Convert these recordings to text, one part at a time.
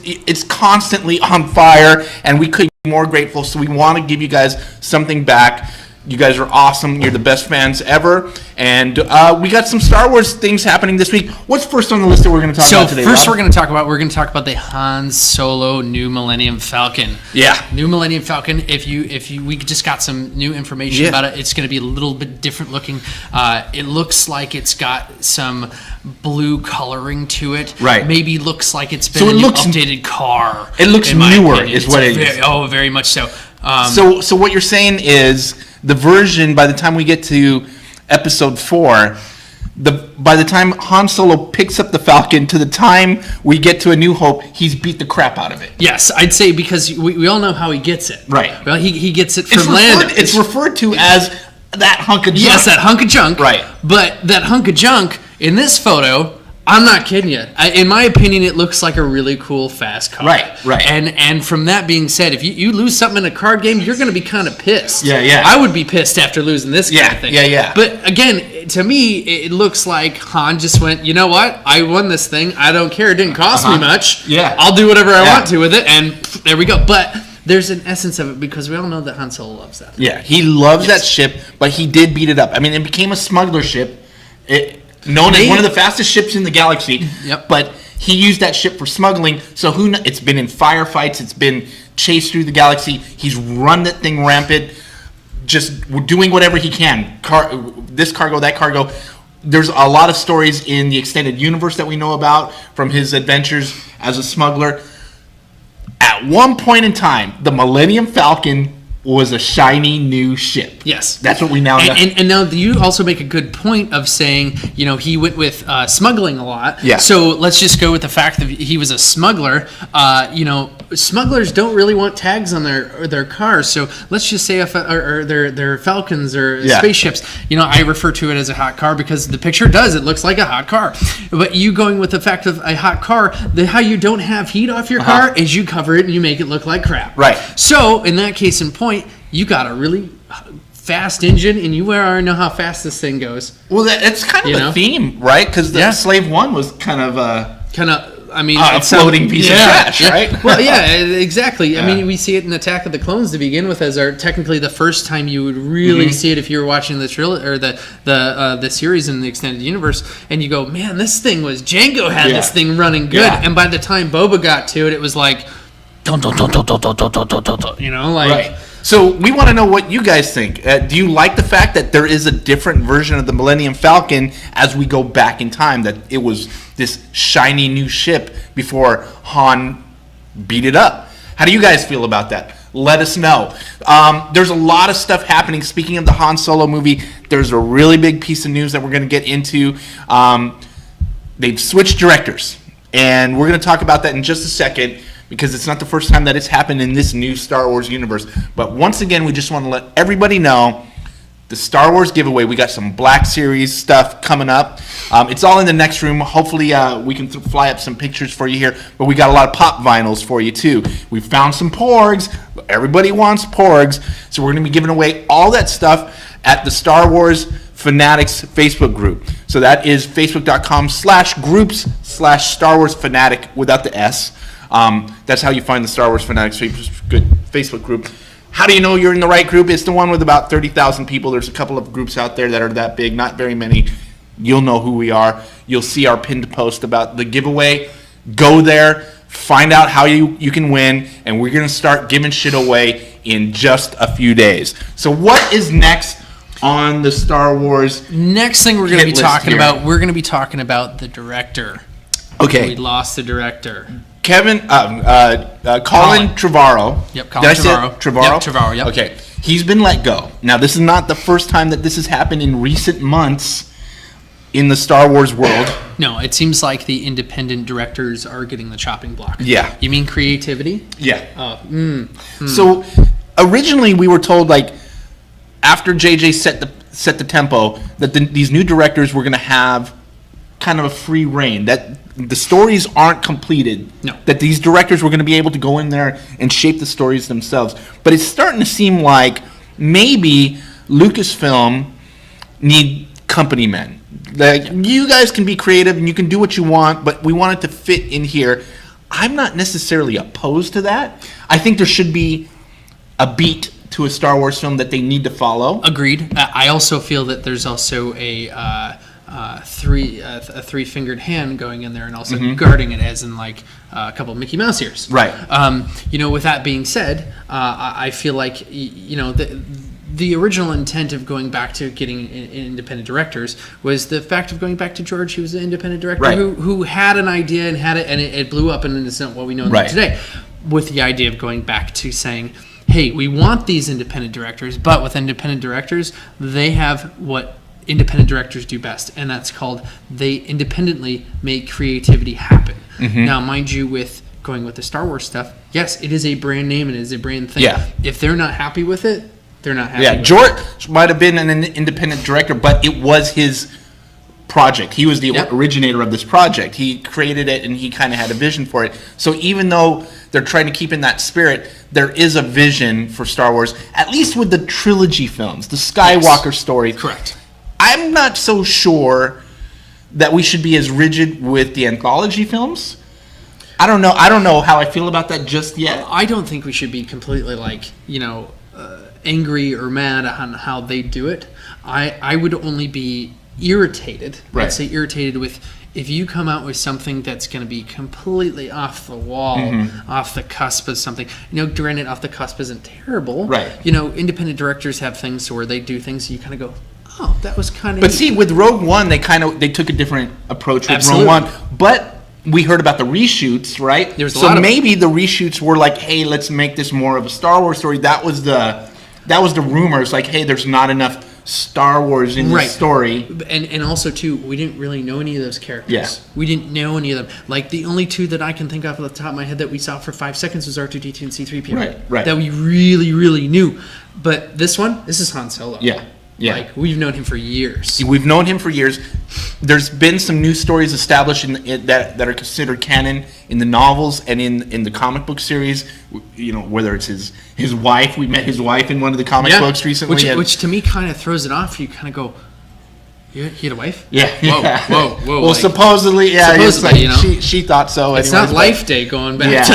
it's constantly on fire, and we couldn't be more grateful. So we want to give you guys something back. You guys are awesome. You're the best fans ever. And we got some Star Wars things happening this week. What's first on the list that we're going to talk about today? So first we're going to talk about the Han Solo New Millennium Falcon. Yeah. New Millennium Falcon. If we just got some new information about it. It's going to be a little bit different looking. It looks like it's got some blue coloring to it. Right. Maybe looks like it's been updated car. It looks newer, is what it is. Oh, very much so. So what you're saying is the version, by the time we get to episode 4, by the time Han Solo picks up the Falcon to the time we get to A New Hope, he's beat the crap out of it. Yes, I'd say because we all know how he gets it. Right. Well, he gets it from Lando. It's referred to as that hunk of junk. Yes, that hunk of junk. Right. But that hunk of junk in this photo, I'm not kidding you. In my opinion, it looks like a really cool, fast car. Right. And from that being said, if you lose something in a card game, you're going to be kind of pissed. Yeah. I would be pissed after losing this kind of thing. Yeah. But again, to me, it looks like Han just went, you know what? I won this thing. I don't care. It didn't cost me much. Yeah. I'll do whatever I want to with it. And there we go. But there's an essence of it because we all know that Han Solo loves that. Yeah, he loves that ship, but he did beat it up. I mean, it became a smuggler ship. Known as one of the fastest ships in the galaxy. Yep. But he used that ship for smuggling. So it's been in firefights. It's been chased through the galaxy. He's run that thing rampant, just doing whatever he can. This cargo, that cargo. There's a lot of stories in the extended universe that we know about from his adventures as a smuggler. At one point in time, the Millennium Falcon was a shiny new ship. Yes. That's what we now know. And now you also make a good point of saying, he went with smuggling a lot. Yeah. So let's just go with the fact that he was a smuggler. Smugglers don't really want tags on their cars. So let's just say or their Falcons or spaceships. I refer to it as a hot car because the picture it looks like a hot car. But you going with the fact of a hot car, how you don't have heat off your car is you cover it and you make it look like crap. Right. So in that case in point, you got a really fast engine, and you already know how fast this thing goes. Well, that's kind of the theme, right? Because the Slave One was kind of a floating piece of trash, right? Well, exactly. Yeah. I mean, we see it in Attack of the Clones to begin with, as technically the first time you would really see it if you were watching the the series in the extended universe, and you go, man, this thing was Django had this thing running good, and by the time Boba got to it, it was like, right. So we want to know what you guys think. Do you like the fact that there is a different version of the Millennium Falcon as we go back in time, that it was this shiny new ship before Han beat it up? How do you guys feel about that? Let us know. There's a lot of stuff happening. Speaking of the Han Solo movie, there's a really big piece of news that we're going to get into. They've switched directors, and we're going to talk about that in just a second, because it's not the first time that it's happened in this new Star Wars universe. But once again, we just want to let everybody know the Star Wars giveaway. We got some Black Series stuff coming up. It's all in the next room. Hopefully we can fly up some pictures for you here. But we got a lot of pop vinyls for you too. We found some Porgs. Everybody wants Porgs. So we're going to be giving away all that stuff at the Star Wars Fanatics Facebook group. So that is facebook.com/groups/Star Wars Fanatic without the S. That's how you find the Star Wars Fanatics Facebook group. How do you know you're in the right group? It's the one with about 30,000 people. There's a couple of groups out there that are that big, not very many. You'll know who we are. You'll see our pinned post about the giveaway. Go there, find out how you can win, and we're going to start giving shit away in just a few days. So what is next on the Star Wars next thing we're going to be talking here? about? We're going to be talking about the director. Okay. We lost the director. Colin Trevorrow. Yep, Colin Trevorrow. Trevorrow? Yep, Trevorrow, yep. Okay. He's been let go. Now, this is not the first time that this has happened in recent months in the Star Wars world. No, it seems like the independent directors are getting the chopping block. Yeah. You mean creativity? Yeah. Oh, So, originally we were told, after JJ set the tempo, that these new directors were going to have kind of a free reign, that the stories aren't completed. No. That these directors were going to be able to go in there and shape the stories themselves. But it's starting to seem like maybe Lucasfilm need company men. You guys can be creative and you can do what you want, but we want it to fit in here. I'm not necessarily opposed to that. I think there should be a beat to a Star Wars film that they need to follow. Agreed. I also feel that there's also a three-fingered hand going in there and also guarding it, as in like a couple of Mickey Mouse ears. Right. With that being said, I feel like the original intent of going back to getting independent directors was the fact of going back to George. He was an independent director who had an idea and had it, and it blew up, and it's not what we know today. With the idea of going back to saying, hey, we want these independent directors, but with independent directors, they have what independent directors do best, and that's called they independently make creativity happen. Now, mind you, with going with the Star Wars stuff, yes, it is a brand name and it is a brand thing. Yeah. If they're not happy with it, they're not happy. Yeah, George might have been an independent director, but it was his project. He was the originator of this project. He created it, and he kind of had a vision for it. So even though they're trying to keep in that spirit, there is a vision for Star Wars, at least with the trilogy films, the Skywalker story. Correct. I'm not so sure that we should be as rigid with the anthology films. I don't know how I feel about that just yet. I don't think we should be completely angry or mad on how they do it. I would only be irritated. Right. I'd say irritated with if you come out with something that's going to be completely off the wall, off the cusp of something. Granted, off the cusp isn't terrible. Right. Independent directors have things where they do things you kind of go, oh, that was kind of. But see, with Rogue One, they took a different approach with Absolutely. Rogue One. But we heard about the reshoots, right? So maybe the reshoots were like, hey, let's make this more of a Star Wars story. That was the rumors, like, hey, there's not enough Star Wars in the story. And also, too, we didn't really know any of those characters. Yeah. We didn't know any of them. Like, the only two that I can think of off the top of my head that we saw for 5 seconds was R2-D2 and C-3PO. Right. That we really, really knew. But this is Han Solo. Yeah. Like, we've known him for years. We've known him for years. There's been some new stories established that are considered canon in the novels and in the comic book series. Whether it's his wife. We met his wife in one of the comic books recently. Which to me kind of throws it off. You kind of go, he had a wife? Yeah. Whoa. Well, supposedly, she thought so. It's not Life Day going back to...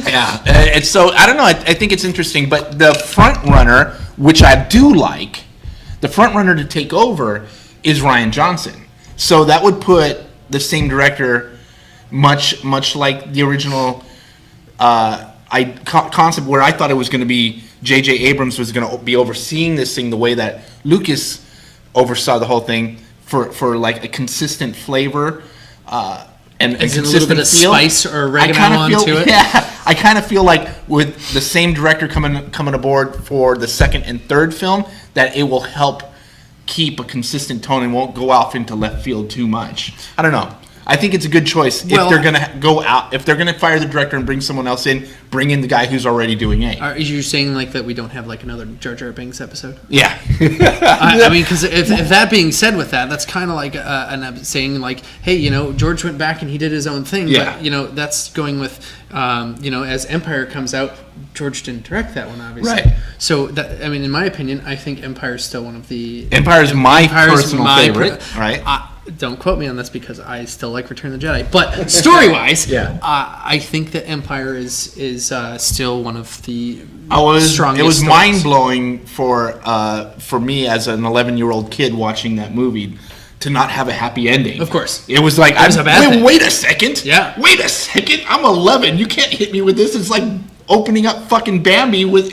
Yeah. And so, I don't know. I think it's interesting. But the front runner, which I do like, the front runner to take over is Rian Johnson. So that would put the same director, much like the original concept, where I thought it was going to be J.J. Abrams was going to be overseeing this thing the way that Lucas oversaw the whole thing for like a consistent flavor and a consistent little bit of feel. Spice or oregano onto it. Yeah, I kind of feel like with the same director coming aboard for the second and third film, that it will help keep a consistent tone and won't go off into left field too much. I don't know. I think it's a good choice if they're going to go out. If they're going to fire the director and bring someone else in, bring in the guy who's already doing A. Are you saying like that we don't have like another Jar Jar Binks episode? Yeah. I mean, because if that being said with that, that's kind of like saying like, hey, George went back and he did his own thing. Yeah. But, that's going with, as Empire comes out, George didn't direct that one, obviously. Right. So, in my opinion, I think Empire is still one of the... Empire's my personal favorite, right? Don't quote me on this because I still like Return of the Jedi. But story-wise, I think that Empire is still one of the strongest. It was mind-blowing for me as an 11-year-old kid watching that movie to not have a happy ending. Of course. It was like, wait a second. Yeah. Wait a second. I'm 11. You can't hit me with this. It's like opening up fucking Bambi with...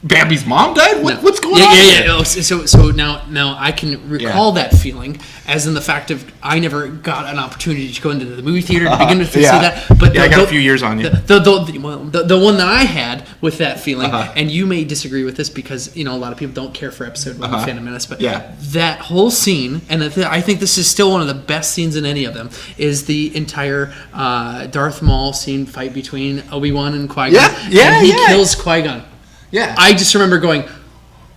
Bambi's mom died? What's going on? Yeah. So now I can recall that feeling, as in the fact of I never got an opportunity to go into the movie theater to begin to see that. But I got a few years on you. The one that I had with that feeling, and you may disagree with this because a lot of people don't care for Episode 1 of Phantom Menace, but that whole scene, and I think this is still one of the best scenes in any of them, is the entire Darth Maul scene fight between Obi-Wan and Qui-Gon. And he kills Qui-Gon. Yeah. I just remember going,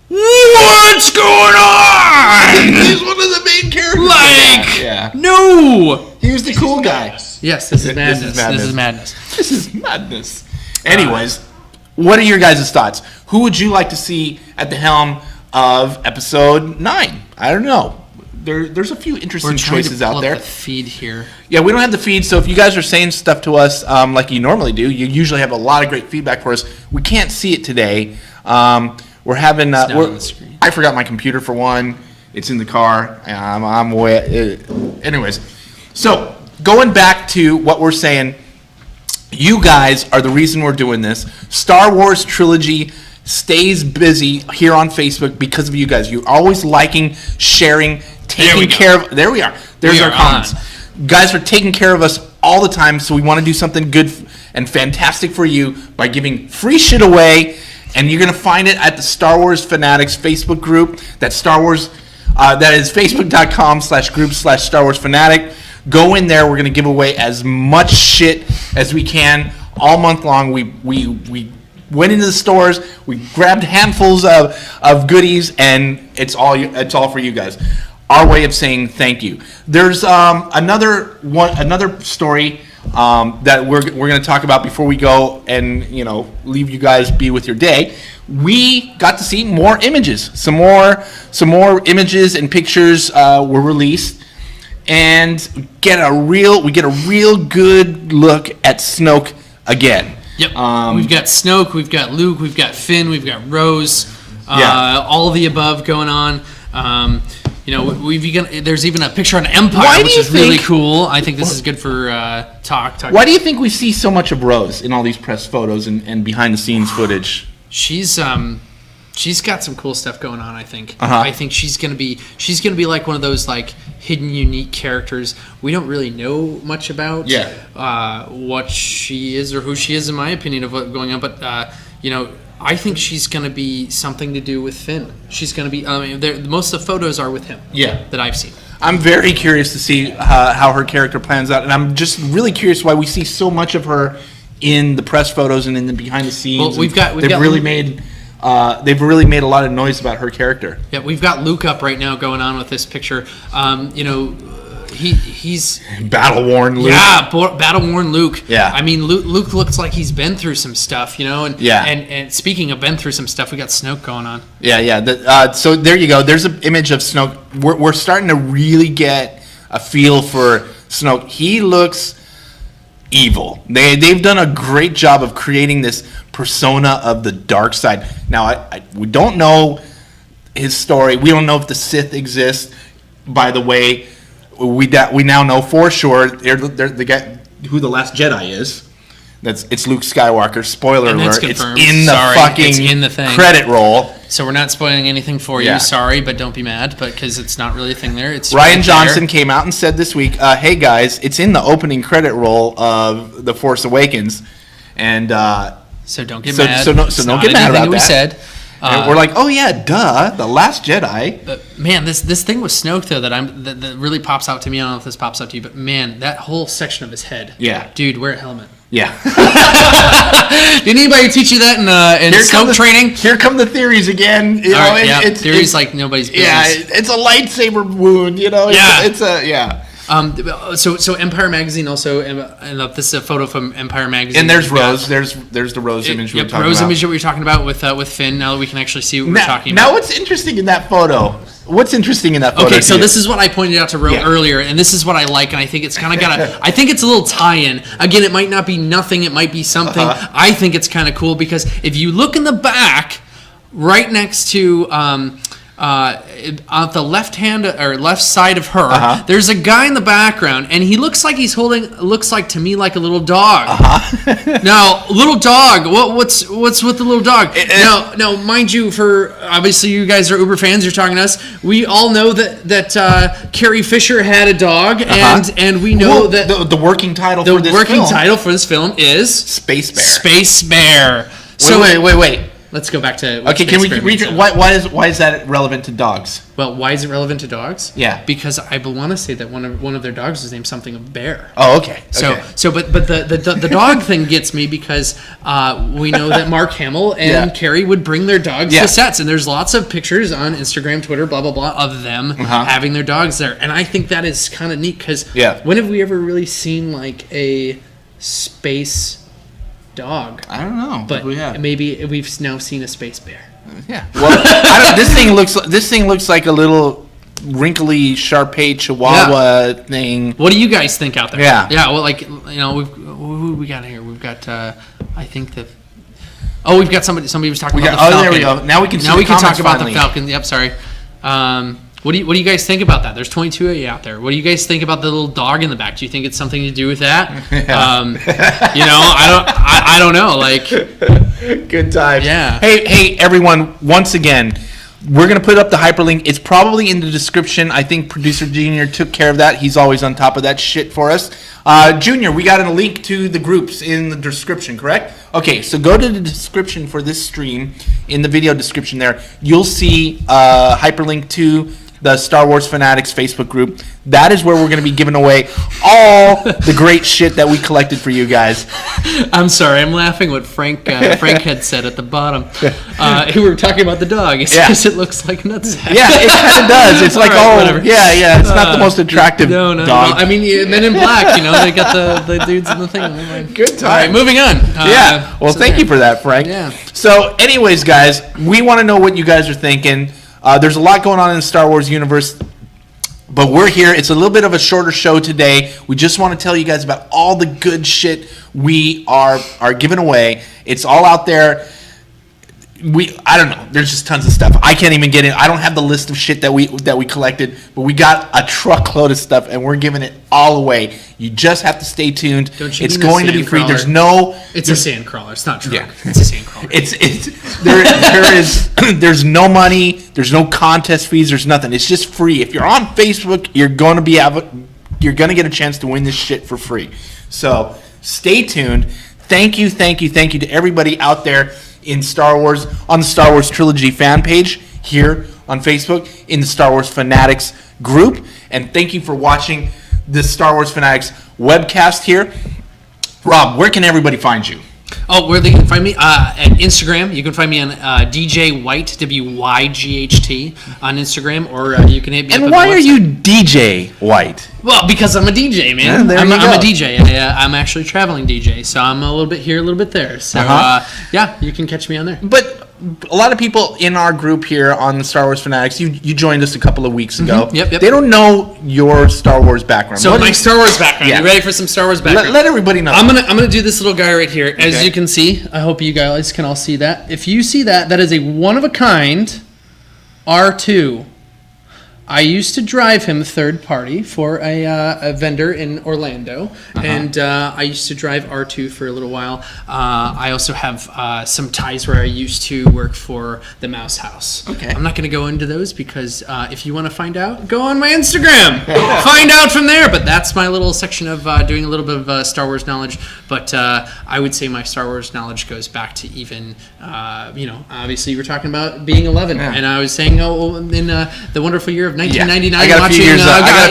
what's going on? He's one of the main characters. No! He was the cool guy. Yes, this is madness. This is madness. Anyways, what are your guys' thoughts? Who would you like to see at the helm of Episode 9? I don't know. there's a few interesting We're trying choices to pull out there. up the feed here. Yeah, we don't have the feed, so if you guys are saying stuff to us like you normally do, you usually have a lot of great feedback for us. We can't see it today. We're having. It's not on the screen. I forgot my computer for one. It's in the car. I'm way. Anyways, so going back to what we're saying, you guys are the reason we're doing this. Star Wars Trilogy stays busy here on Facebook because of you guys. You're always liking, sharing, taking care of. There we are. There's our comments. Guys are taking care of us all the time, so we want to do something good and fantastic for you by giving free shit away. And you're gonna find it at the Star Wars Fanatics Facebook group. That's Star Wars. That is facebook.com/group/Star Wars Fanatic. Go in there. We're gonna give away as much shit as we can all month long. We went into the stores. We grabbed handfuls of goodies, and it's all for you guys. Our way of saying thank you. There's another story that we're going to talk about before we go and leave you guys be with your day. We got to see more images. Some more images and pictures were released, and we get a real good look at Snoke again. Yep. We've got Snoke, we've got Luke, we've got Finn, we've got Rose. All of the above going on. There's even a picture on Empire, which is really cool. I think this is good for talk. Why do you think we see so much of Rose in all these press photos and behind the scenes footage? She's got some cool stuff going on. I think. Uh-huh. I think she's gonna be like one of those like hidden, unique characters we don't really know much about. Yeah. What she is or who she is, in my opinion, of what's going on. But I think she's going to be something to do with Finn. She's going to be. Most of the photos are with him. Yeah. That I've seen. I'm very curious to see how her character plans out, and I'm just really curious why we see so much of her in the press photos and in the behind the scenes. Well, they've really made a lot of noise about her character. Yeah, we've got Luke up right now going on with this picture. He's battle-worn Luke. Yeah, battle-worn Luke. Yeah. I mean, Luke looks like he's been through some stuff, And yeah. And speaking of been through some stuff, we got Snoke going on. Yeah. So there you go. There's an image of Snoke. We're starting to really get a feel for Snoke. He looks evil. They've done a great job of creating this persona of the dark side. Now, we don't know his story. We don't know if the Sith exist. By the way, we now know for sure they're the guy who the Last Jedi is. It's Luke Skywalker. Spoiler alert! It's in the credit roll. So we're not spoiling anything for you. Yeah. Sorry, but don't be mad. But because it's not really a thing there. It's Rian Johnson came out and said this week, "Hey guys, it's in the opening credit roll of The Force Awakens," and so don't get mad. So don't get mad about that. We said. We're like, oh yeah, duh, The Last Jedi. Man, this thing with Snoke though that really pops out to me. I don't know if this pops out to you, but man, that whole section of his head. Yeah, dude, wear a helmet. Yeah. Did anybody teach you that in Snoke training? Here come the theories again. Theories like nobody's business. Yeah, it's a lightsaber wound. So Empire Magazine also, and this is a photo from Empire Magazine. And there's Rose. There's the Rose image we were talking about. Rose image that we were talking about with Finn. Now that we can actually see what we're talking about. Now, what's interesting in that photo? Okay, so this is what I pointed out to Ro earlier, and this is what I like, and I think it's kind of got I think it's a little tie-in. Again, it might not be nothing. It might be something. Uh-huh. I think it's kind of cool because if you look in the back, right next to on the left hand or left side of her, there's a guy in the background, and he looks like looks like to me like a little dog. Now, little dog, what's with the little dog? Now, mind you, for obviously you guys are Uber fans, you're talking to us. We all know that Carrie Fisher had a dog, and we know that the working title for this film is Space Bear. Space Bear. So wait. Let's go back to can we read why is that relevant to dogs? Well, why is it relevant to dogs? Yeah, because I want to say that one of their dogs is named something of bear. Oh, okay. But the dog thing gets me because we know that Mark Hamill and Carrie would bring their dogs to sets, and there's lots of pictures on Instagram, Twitter, blah blah blah, of them having their dogs there, and I think that is kind of neat because when have we ever really seen like a space dog? I don't know, but maybe we've now seen a space bear. Yeah. Well, this thing looks like a little wrinkly Shar-Pei Chihuahua thing. What do you guys think out there? Yeah. Yeah. Well, like, who we got here? We've got I think the. Oh, we've got somebody. Somebody was talking about the Falcon. Oh, there we go. Now we can. Talk about the Falcon. Yep. Sorry. What do you guys think about that? There's 22 of you out there. What do you guys think about the little dog in the back? Do you think it's something to do with that? I don't know. Like, good times. Yeah. Hey, everyone! Once again, we're gonna put up the hyperlink. It's probably in the description. I think producer Junior took care of that. He's always on top of that shit for us. Junior, we got a link to the groups in the description, correct? Okay, so go to the description for this stream. In the video description there, you'll see hyperlink to the Star Wars Fanatics Facebook group. That is where we're going to be giving away all the great shit that we collected for you guys. I'm sorry, I'm laughing what Frank had said at the bottom. We were talking about the dog. It says it looks like a nutsack. Yeah, it kind of does. It's like, whatever. Yeah, it's not the most attractive dog. I mean, Men in Black, they got the dudes in the thing. Good time. All right, moving on. Thank you for that, Frank. Yeah. So, anyways, guys, we want to know what you guys are thinking. There's a lot going on in the Star Wars universe, but we're here. It's a little bit of a shorter show today. We just want to tell you guys about all the good shit we are giving away. It's all out there. I don't know. There's just tons of stuff. I can't even get in. I don't have the list of shit that we collected, but we got a truckload of stuff, and we're giving it all away. You just have to stay tuned. It's going to be free. It's a sandcrawler. It's not truck. Yeah. It's a sandcrawler. There's no money. There's no contest fees. There's nothing. It's just free. If you're on Facebook, you're going to get a chance to win this shit for free. So stay tuned. Thank you to everybody out there in Star Wars, on the Star Wars Trilogy fan page here on Facebook, in the Star Wars Fanatics group, and thank you for watching this Star Wars Fanatics webcast here. Rob, where can everybody find you? Oh, where they can find me? At Instagram. You can find me on DJ White, WYGHT, on Instagram, or you can hit me up. And why are you DJ White? Well, because I'm a DJ, man. I'm a DJ. I'm actually a traveling DJ, so I'm a little bit here, a little bit there. So, you can catch me on there. But a lot of people in our group here on the Star Wars Fanatics, you joined us a couple of weeks ago. Mm-hmm. Yep. They don't know your Star Wars background. So my Star Wars background. Yeah. You ready for some Star Wars background? Let everybody know. I'm gonna do this little guy right here. As you can see, I hope you guys can all see that. If you see that, that is a one-of-a-kind R2. I used to drive him third party for a vendor in Orlando, and I used to drive R2 for a little while. I also have some ties where I used to work for the Mouse House. Okay. I'm not going to go into those because if you want to find out, go on my Instagram. Find out from there. But that's my little section of doing a little bit of Star Wars knowledge. But I would say my Star Wars knowledge goes back to even, obviously you were talking about being 11. Yeah. And I was saying, in the wonderful year of 1999, I got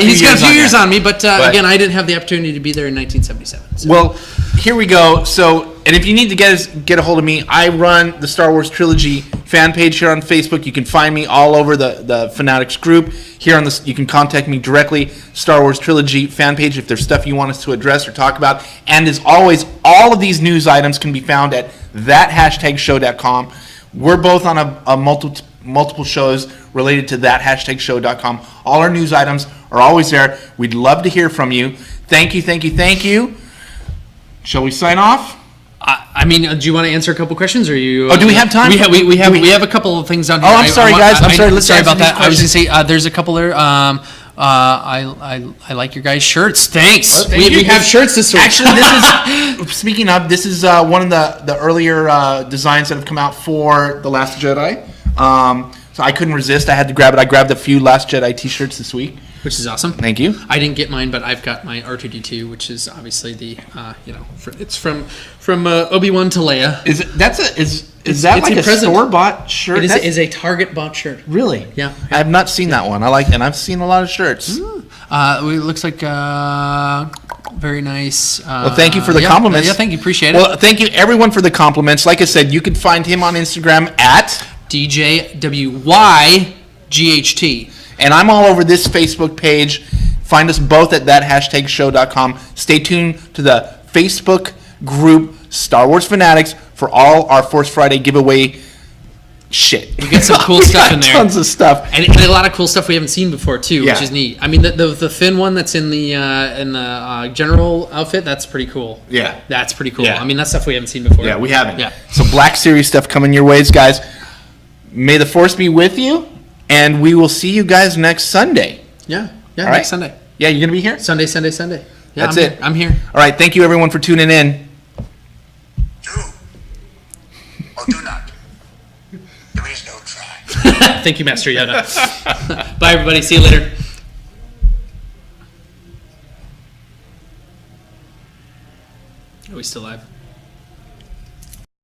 he's got a few years on me, but again, I didn't have the opportunity to be there in 1977. So. Well, here we go. So, and if you need to get a hold of me, I run the Star Wars Trilogy fan page here on Facebook. You can find me all over the Fanatics group. Here on this, you can contact me directly, Star Wars Trilogy fan page, if there's stuff you want us to address or talk about. And as always, all of these news items can be found at that#show.com. We're both on a multiple shows related to that#show.com. All our news items are always there. We'd love to hear from you. Thank you. Shall we sign off? I mean, do you want to answer a couple questions, or you? Do we have time? We have a couple of things on here. Oh, I'm sorry, guys. Sorry about that. I was going to say there's a couple there. I like your guys' shirts. Thanks. We have shirts this week. Actually, speaking of, this is one of the earlier designs that have come out for The Last Jedi. So I couldn't resist. I had to grab it. I grabbed a few Last Jedi t-shirts this week. Which is awesome. Thank you. I didn't get mine, but I've got my R2-D2, which is obviously the, it's from Obi-Wan to Leia. Is that like a store-bought shirt? It is a Target-bought shirt. Really? Yeah. I have not seen that one. And I've seen a lot of shirts. It looks like very nice. Well, thank you for the compliments. Yeah, thank you. Appreciate it. Well, thank you, everyone, for the compliments. Like I said, you can find him on Instagram at DJWYGHT. And I'm all over this Facebook page. Find us both at that#show.com. Stay tuned to the Facebook group Star Wars Fanatics for all our Force Friday giveaway shit. We get some cool stuff in there. Tons of stuff. And a lot of cool stuff we haven't seen before too, which is neat. I mean, the Finn one that's in the general outfit, that's pretty cool. Yeah, that's pretty cool. Yeah. I mean, that's stuff we haven't seen before. Yeah, we haven't. Yeah. So Black Series stuff coming your ways, guys. May the force be with you, and we will see you guys next Sunday. Yeah, All next right? Sunday. Yeah, you gonna be here? Sunday. Yeah, That's it. I'm here. All right, thank you everyone for tuning in. Do or do not. There is no try. Thank you, Master Yoda. Bye, everybody. See you later. Are we still live?